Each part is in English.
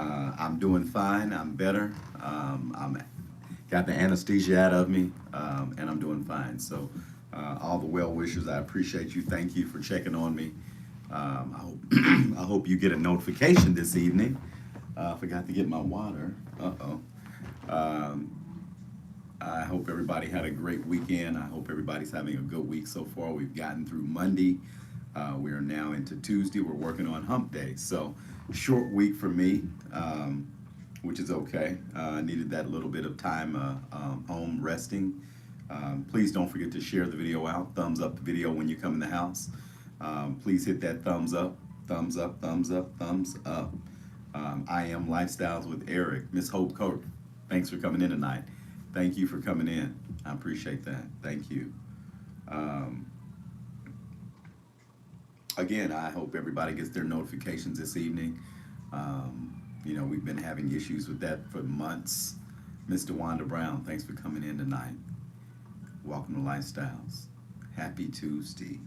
I'm doing fine. I'm better. I'm got the anesthesia out of me, and I'm doing fine. So, all the well wishers, I appreciate you. Thank you for checking on me. I hope I hope you get a notification this evening. I forgot to get my water. Uh-oh. Um, I hope everybody had a great weekend. I hope everybody's having a good week so far. We've gotten through Monday. We are now into Tuesday. We're working on hump day. So, short week for me, which is okay. I needed that little bit of time home resting. Please don't forget to share the video out. Thumbs up the video when you come in the house. Please hit that thumbs up, thumbs up, thumbs up, thumbs up. I am Lifestyles with Eric. Miss Hope Coat, thanks for coming in tonight. Thank you for coming in. I appreciate that. Thank you. Um, Again, I hope everybody gets their notifications this evening. We've been having issues with that for months. Mr. Wanda Brown, thanks for coming in tonight. Welcome to Lifestyles. Happy Tuesday.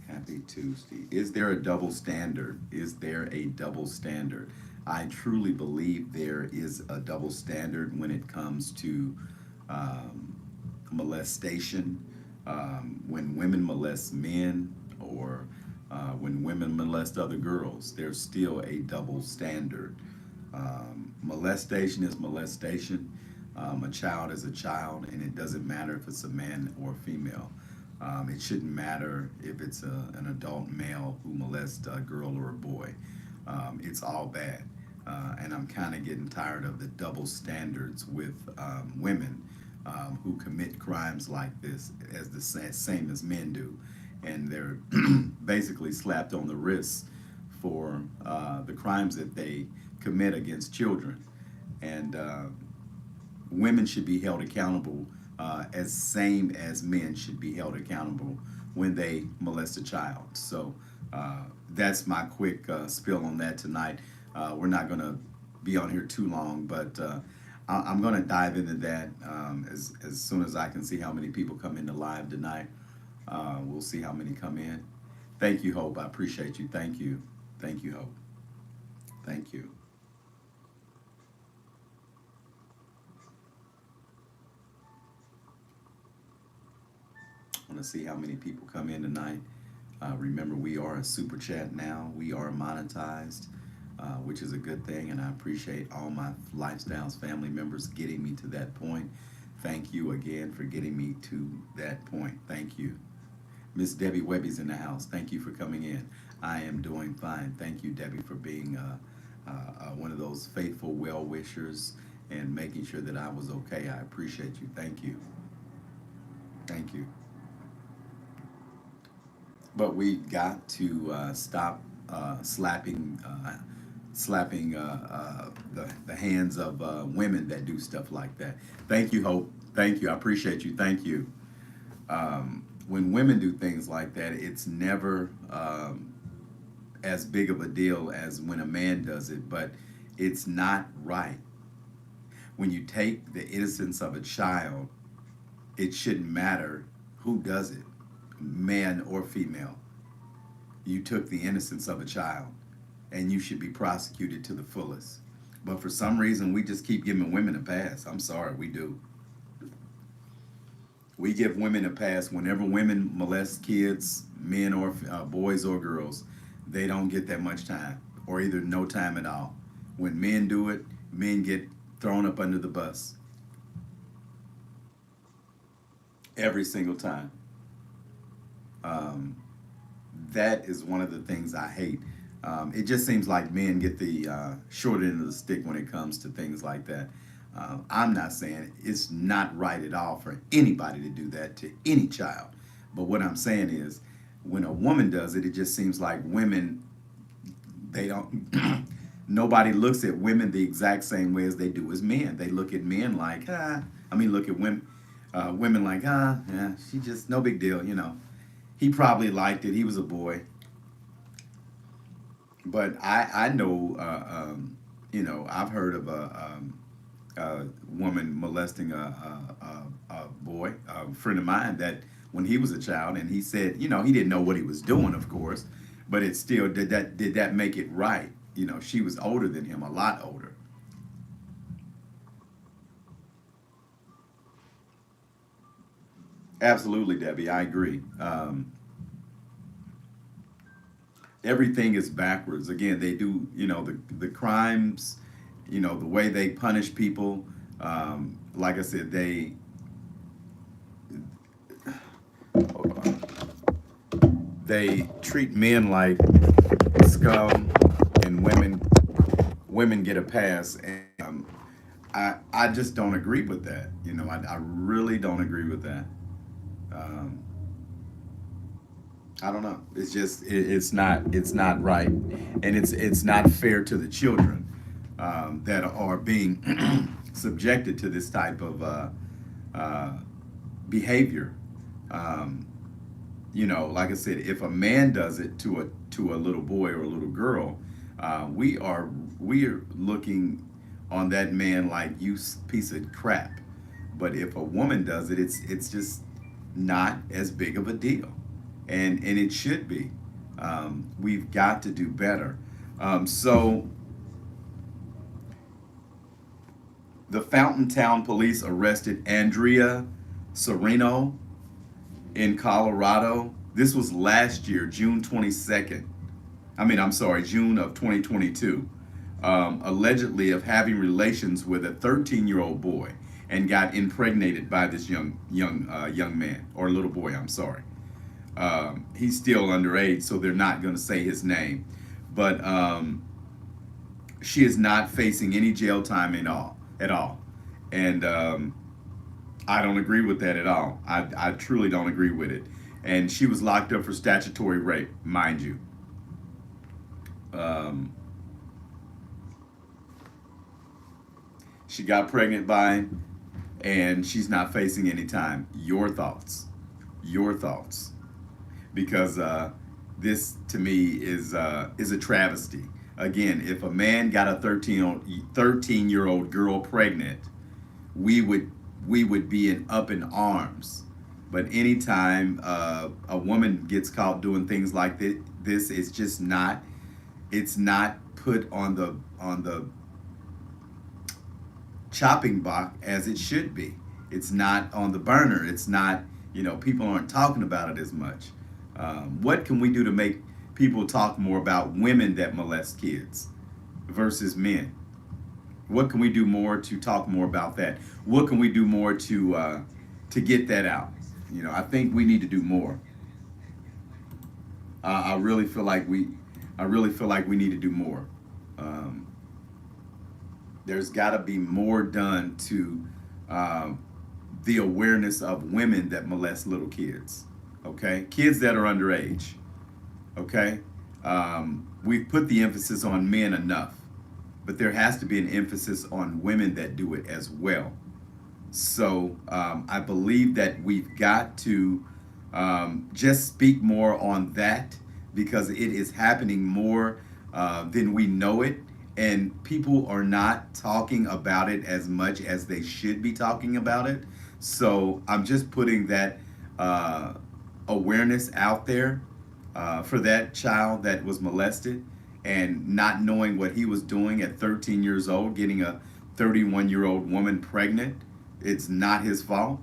Happy Tuesday. Is there a double standard? Is there a double standard? I truly believe there is a double standard when it comes to molestation. When women molest men or when women molest other girls, there's still a double standard. Molestation is molestation. A child is a child, and it doesn't matter if it's a man or a female. It shouldn't matter if it's an adult male who molests a girl or a boy. It's all bad. And I'm kind of getting tired of the double standards with women who commit crimes like this as the same as men do. And they're basically slapped on the wrist for the crimes that they commit against children. And women should be held accountable as same as men should be held accountable when they molest a child. So that's my quick spill on that tonight. We're not going to be on here too long, but I'm going to dive into that as soon as I can see how many people come into live tonight. We'll see how many come in. Thank you, Hope. I appreciate you. Thank you. Thank you, Hope. Thank you. I want to see how many people come in tonight. Remember, we are a super chat now. We are monetized, which is a good thing, and I appreciate all my Lifestyles family members getting me to that point. Thank you again for getting me to that point. Thank you. Miss Debbie Webby's in the house. Thank you for coming in. I am doing fine. Thank you, Debbie, for being one of those faithful well-wishers and making sure that I was okay. I appreciate you. Thank you. Thank you. But we got to stop slapping the hands of women that do stuff like that. Thank you, Hope. Thank you. I appreciate you. Thank you. When women do things like that, it's never as big of a deal as when a man does it, but it's not right. When you take the innocence of a child, it shouldn't matter who does it, man or female. You took the innocence of a child, and you should be prosecuted to the fullest. But for some reason, we just keep giving women a pass. I'm sorry, we do. We give women a pass whenever women molest kids, men or boys or girls. They don't get that much time, or either no time at all. When men do it, men get thrown up under the bus every single time. That is one of the things I hate. It just seems like men get the short end of the stick when it comes to things like that. I'm not saying it's not right at all for anybody to do that to any child. But what I'm saying is when a woman does it, it just seems like women, they don't, nobody looks at women the exact same way as they do as men. They look at men like, look at women like, yeah, she just, no big deal, you know. He probably liked it. He was a boy. But I know, I've heard of a woman molesting a boy, a friend of mine, that when he was a child, and he said, he didn't know what he was doing, of course, but it still did that make it right? she was older than him, a lot older. Absolutely, Debbie, I agree. Everything is backwards. Again, they do, the crimes, the way they punish people. Like I said, they treat men like scum, and women get a pass. And I just don't agree with that. I really don't agree with that. Um, I don't know. It's just it's not right, and it's not fair to the children that are being subjected to this type of uh, behavior. Um, like I said, if a man does it to a little boy or a little girl, we are looking on that man like you piece of crap. But if a woman does it, it's just not as big of a deal, and it should be. We've got to do better. So the Fountain Town police arrested Andrea Sereno in Colorado. This was last year, June 22nd. I'm sorry, June of 2022. Allegedly of having relations with a 13-year-old boy and got impregnated by this young man or little boy. I'm sorry. He's still underage, so they're not going to say his name. But she is not facing any jail time at all. At all, and I don't agree with that at all. I truly don't agree with it. And she was locked up for statutory rape, mind you. Um, she got pregnant by him, and she's not facing any time. Your thoughts? Your thoughts? Because this to me is a travesty. Again, if a man got a 13-year-old girl pregnant, we would be up in arms. But anytime a woman gets caught doing things like this, it's just not. It's not put on the chopping block as it should be. It's not on the burner. It's not. People aren't talking about it as much. What can we do to make people talk more about women that molest kids versus men? What can we do more to talk more about that? What can we do more to get that out? I think we need to do more. I really feel like we need to do more. Um, there's got to be more done to the awareness of women that molest little kids. Okay, kids that are underage. Okay, we've put the emphasis on men enough, but there has to be an emphasis on women that do it as well. So I believe that we've got to just speak more on that because it is happening more than we know it. And people are not talking about it as much as they should be talking about it. So I'm just putting that awareness out there for that child that was molested and not knowing what he was doing at 13 years old, getting a 31-year-old woman pregnant. It's not his fault.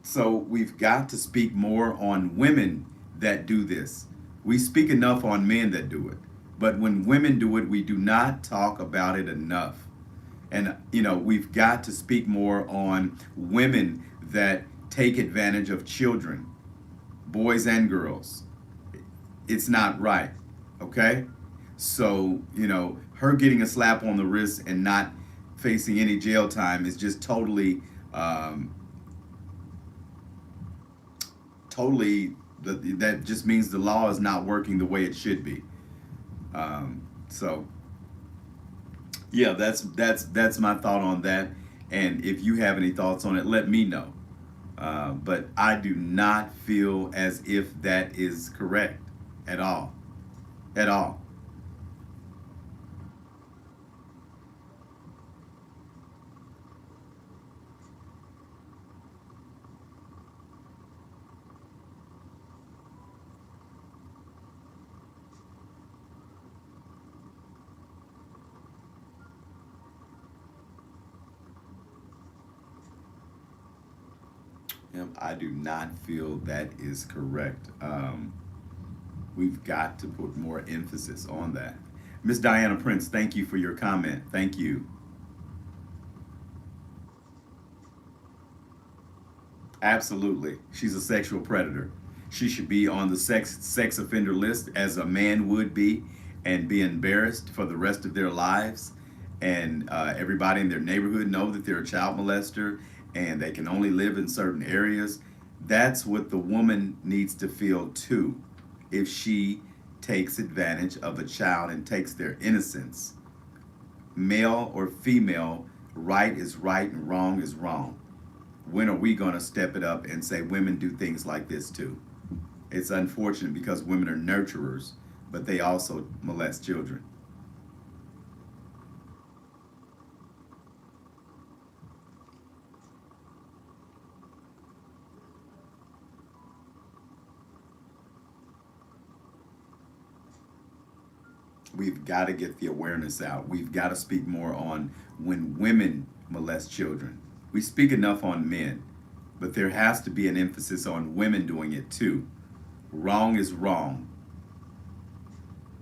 So we've got to speak more on women that do this. We speak enough on men that do it. But when women do it, we do not talk about it enough. And, we've got to speak more on women that take advantage of children, boys and girls. It's not right. Okay? So, her getting a slap on the wrist and not facing any jail time is just that just means the law is not working the way it should be. So yeah, that's my thought on that. And if you have any thoughts on it, let me know. But I do not feel as if that is correct at all, at all. Yep, I do not feel that is correct. We've got to put more emphasis on that. Miss Diana Prince, thank you for your comment. Thank you. Absolutely. She's a sexual predator. She should be on the sex offender list as a man would be and be embarrassed for the rest of their lives. And everybody in their neighborhood know that they're a child molester and they can only live in certain areas. That's what the woman needs to feel too if she takes advantage of a child and takes their innocence. Male or female, right is right and wrong is wrong. When are we going to step it up and say women do things like this too? It's unfortunate because women are nurturers, but they also molest children. We've got to get the awareness out. We've got to speak more on when women molest children. We speak enough on men, but there has to be an emphasis on women doing it too. Wrong is wrong,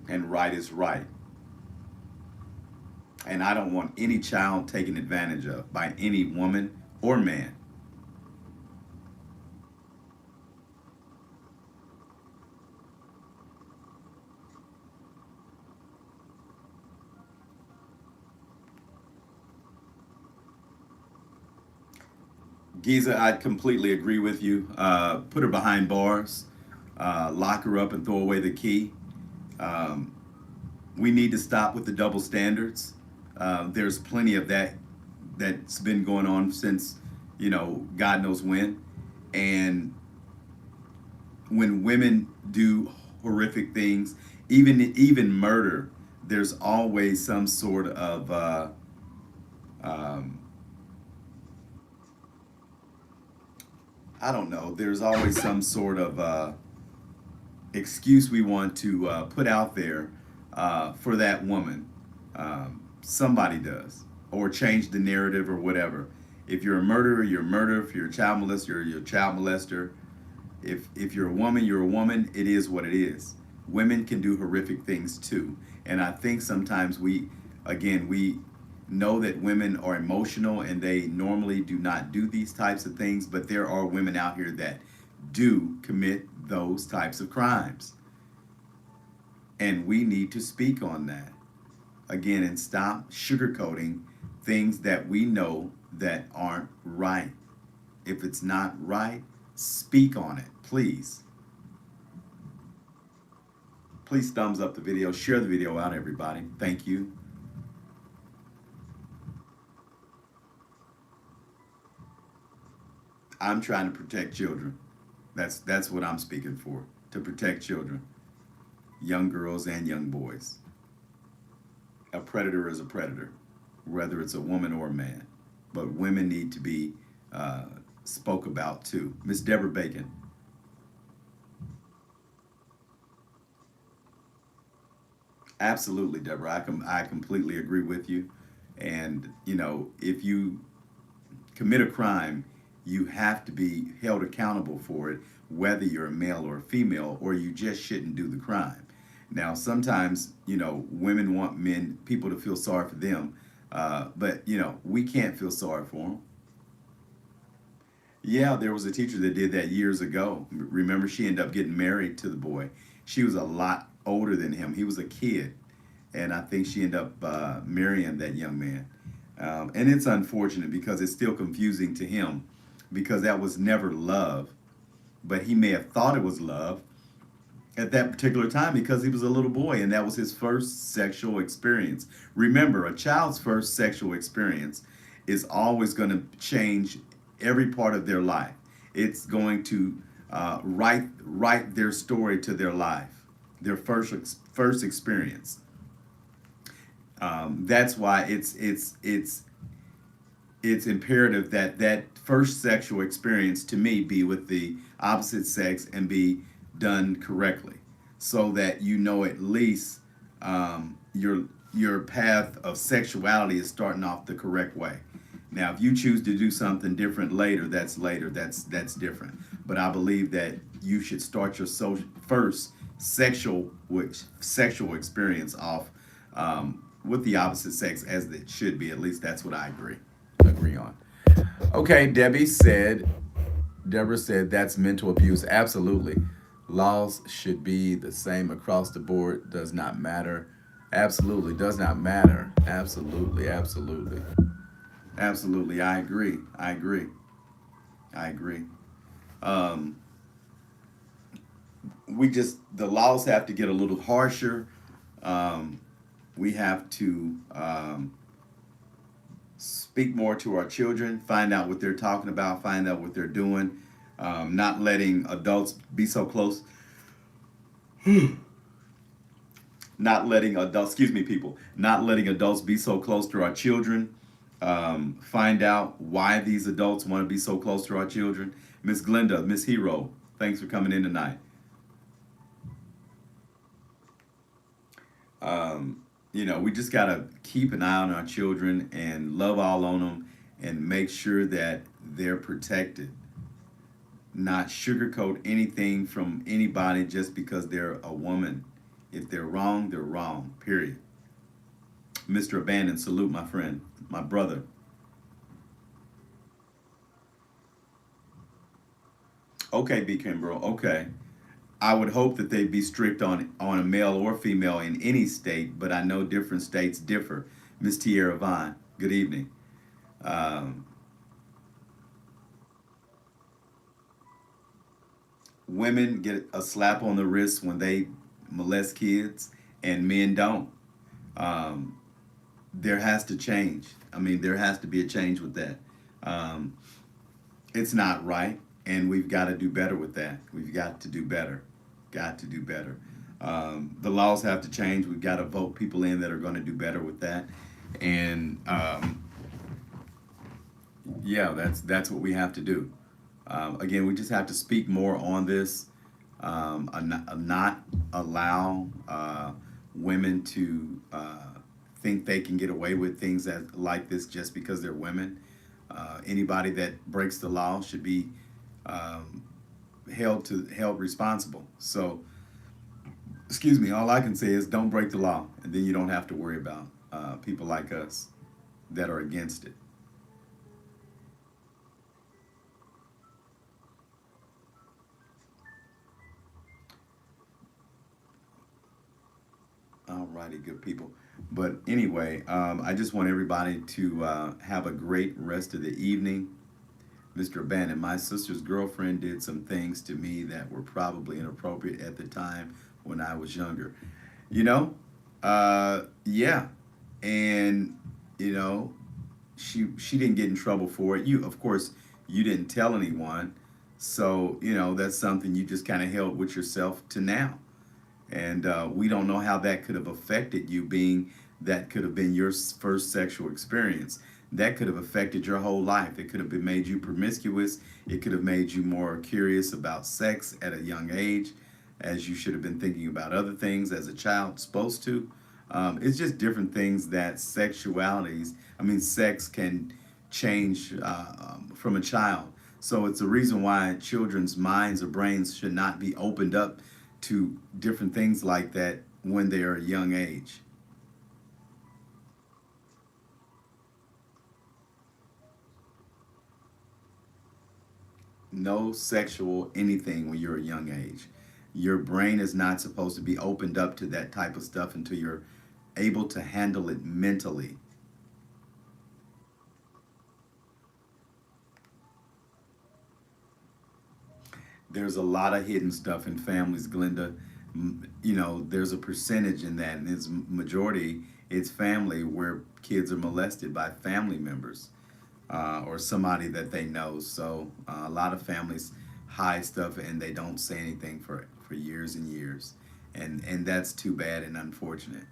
and right is right. And I don't want any child taken advantage of by any woman or man. Giza, I completely agree with you. Put her behind bars, lock her up, and throw away the key. Um, we need to stop with the double standards. There's plenty of that that's been going on since, God knows when. And when women do horrific things, even murder, there's always some sort of um, I don't know. There's always some sort of excuse we want to put out there for that woman. Somebody does, or change the narrative or whatever. If you're a murderer, you're a murderer. If you're a child molester, you're a child molester. If you're a woman, you're a woman. It is what it is. Women can do horrific things too, and I think sometimes we know that women are emotional and they normally do not do these types of things, but there are women out here that do commit those types of crimes, and we need to speak on that again and stop sugarcoating things that we know that aren't right. If it's not right, speak on it, please. Please thumbs up the video, share the video out, everybody. Thank you. I'm trying to protect children. That's what I'm speaking for. To protect children, young girls and young boys. A predator is a predator, whether it's a woman or a man. But women need to be uh, spoke about too. Miss Deborah Bacon. Absolutely, Deborah. I completely agree with you. And, if you commit a crime, you have to be held accountable for it, whether you're a male or a female, or you just shouldn't do the crime. Now, sometimes, women want people to feel sorry for them, but, we can't feel sorry for them. Yeah, there was a teacher that did that years ago. Remember, she ended up getting married to the boy. She was a lot older than him. He was a kid, and I think she ended up marrying that young man. And it's unfortunate because it's still confusing to him because that was never love, but he may have thought it was love at that particular time because he was a little boy and that was his first sexual experience. Remember, a child's first sexual experience is always going to change every part of their life. It's going to write their story to their life, their first experience. That's why it's imperative that that first sexual experience to me be with the opposite sex and be done correctly, so that at least your path of sexuality is starting off the correct way. Now, if you choose to do something different later, that's later. That's different. But I believe that you should start your first sexual experience off with the opposite sex as it should be. At least that's what I agree on. Okay, Deborah said that's mental abuse. Absolutely. Laws should be the same across the board. Does not matter. Absolutely. Does not matter. Absolutely. Absolutely. Absolutely. I agree. I agree. I agree. Um, the laws have to get a little harsher. Um, we have to speak more to our children, find out what they're talking about, find out what they're doing, not letting adults be so close, not letting adults, excuse me, people, not letting adults be so close to our children. Find out why these adults want to be so close to our children. Miss Glenda, Miss Hero, thanks for coming in tonight. We just got to keep an eye on our children and love all on them and make sure that they're protected. Not sugarcoat anything from anybody just because they're a woman. If they're wrong, they're wrong, period. Mr. Abandon, salute my friend, my brother. Okay, B. Kimbrough, okay. I would hope that they'd be strict on a male or female in any state, but I know different states differ. Miss Tierra Vine, good evening. Um, Women get a slap on the wrist when they molest kids, and men don't. Um, there has to change. I mean, there has to be a change with that. Um, it's not right, and we've got to do better with that. We've got to do better. Got to do better. The laws have to change. We've got to vote people in that are going to do better with that. And yeah, that's what we have to do. Again, we just have to speak more on this. Not allow women to think they can get away with things like this just because they're women. Anybody that breaks the law should be um, held responsible. So, excuse me. All I can say is don't break the law, and then you don't have to worry about people like us that are against it. All righty, good people. But anyway, I just want everybody to have a great rest of the evening. Mr. Bannon, my sister's girlfriend did some things to me that were probably inappropriate at the time when I was younger. You know, yeah, and you know, she didn't get in trouble for it. Of course, you didn't tell anyone, so that's something you just kind of held with yourself to now. And we don't know how that could have affected you, being that could have been your first sexual experience. That could have affected your whole life. It could have been made you promiscuous. It could have made you more curious about sex at a young age, as you should have been thinking about other things as a child supposed to. It's just different things that sex can change from a child. So it's a reason why children's minds or brains should not be opened up to different things like that when they are a young age. No sexual anything when you're a young age. Your brain is not supposed to be opened up to that type of stuff until you're able to handle it mentally. There's a lot of hidden stuff in families, Glenda. There's a percentage in that, and it's majority. It's family where kids are molested by family members or somebody that they know. So a lot of families hide stuff and they don't say anything for years and years, and that's too bad and unfortunate.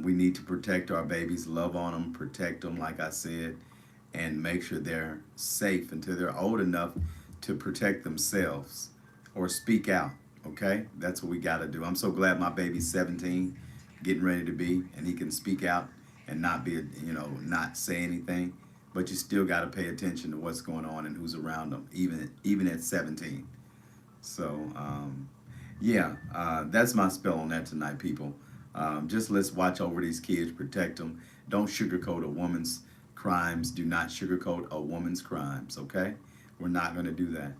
We need to protect our babies, love on them, protect them, like I said, and make sure they're safe until they're old enough to protect themselves or speak out. Okay, that's what we got to do. I'm so glad my baby's 17, getting ready to be, and he can speak out and not be, not say anything. but you still got to pay attention to what's going on and who's around them, even at 17. So yeah, that's my spell on that tonight, people. Just let's watch over these kids, protect them. Don't sugarcoat a woman's crimes. Do not sugarcoat a woman's crimes. Okay, we're not going to do that.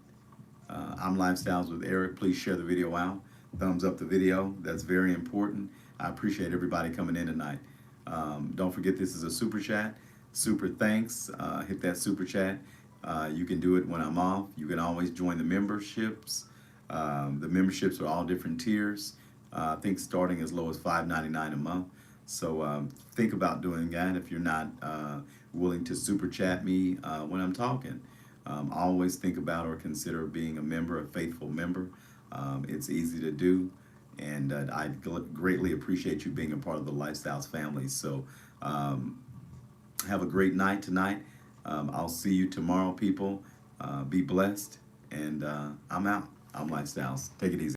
I'm Lifestyles with Eric. Please share the video out. Thumbs up the video. That's very important. I appreciate everybody coming in tonight. Don't forget this is a super chat. Super thanks. Hit that super chat. You can do it when I'm off. You can always join the memberships. The memberships are all different tiers. I think starting as low as $5.99 a month. So think about doing that if you're not willing to super chat me when I'm talking. Always think about or consider being a member, a faithful member. It's easy to do, and I greatly appreciate you being a part of the Lifestyles family. So have a great night tonight. I'll see you tomorrow, people. Be blessed, and I'm out. I'm Lifestyles. Take it easy.